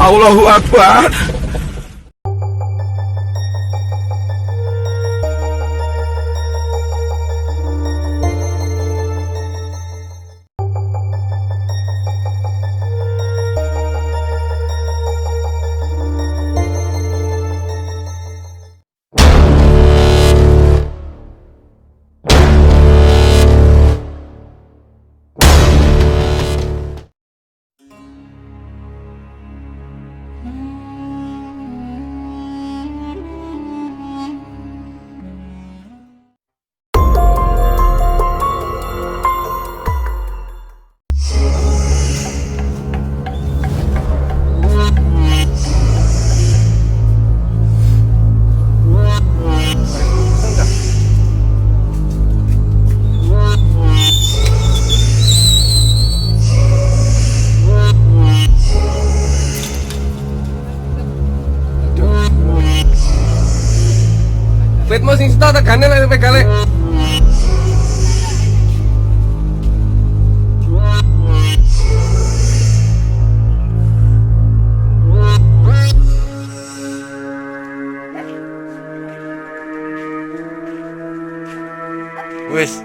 Allahu Akbar. Ritmo sing sita tegane lek pegale. Wes.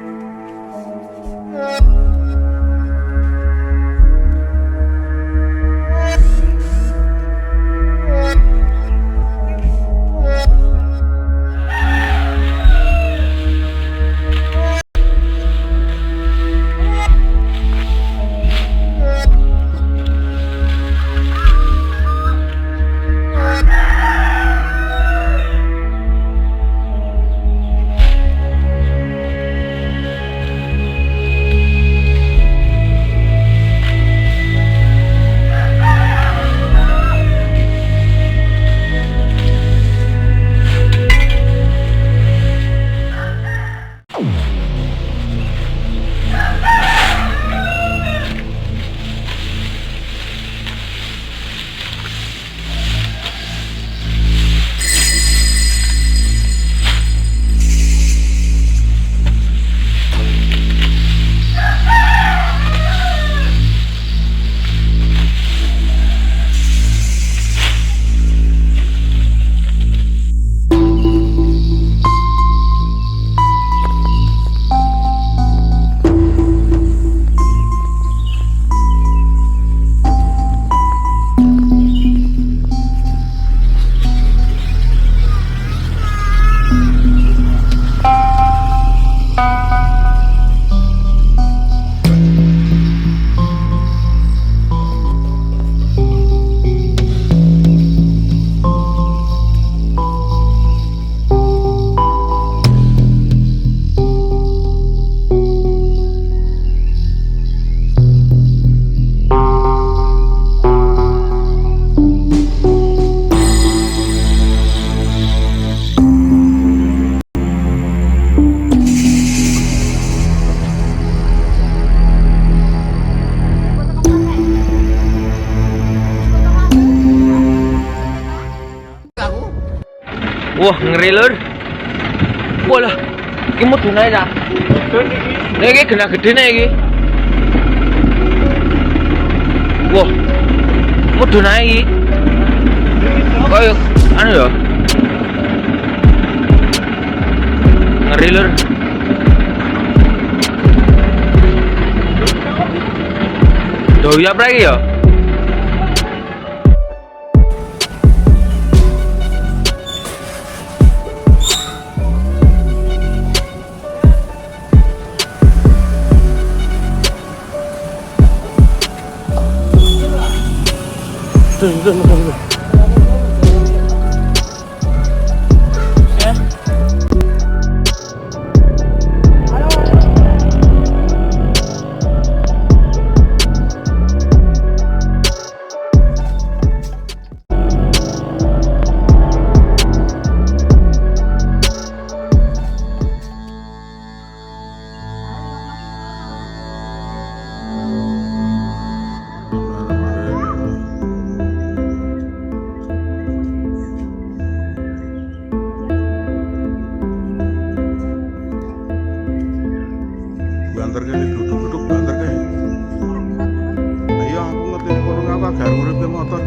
Wah, ngeri lur. Walah, iki mudhun ae ta. Nek iki genah gedhe nek iki. Wah. Mudhun ae iki. Kayak anu ya. Ngeri lur. Doi apa lagi ya? Tunggu. Banter kene duduk-duduk banter kae. Ayo aku ngerti kono aku gak urip motor.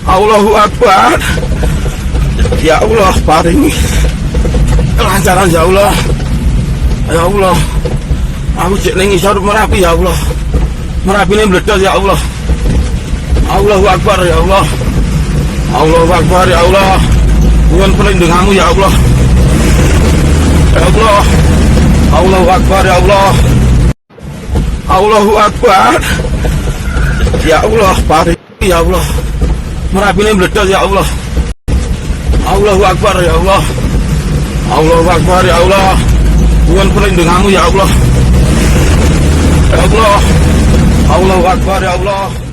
Allahu Akbar. Ya Allah, paringi kelancaran ya Allah. Ya Allah. Aku cek ning isor Merapi ya Allah. Merapi ini meledos ya Allah. Allahu Akbar ya Allah. Allahu Akbar ya Allah. Nuwun perlindunganmu ya Allah. Ya Allah. Allahu Akbar ya Allah. Allahu Akbar. Ya Allah, paringi ya Allah. Merapi ini meledos ya Allah. Allahu Akbar ya Allah. Allahu Akbar ya Allah. Nuwun perlindunganmu ya Allah. Ya Allah. Allahu Akbar ya Allah.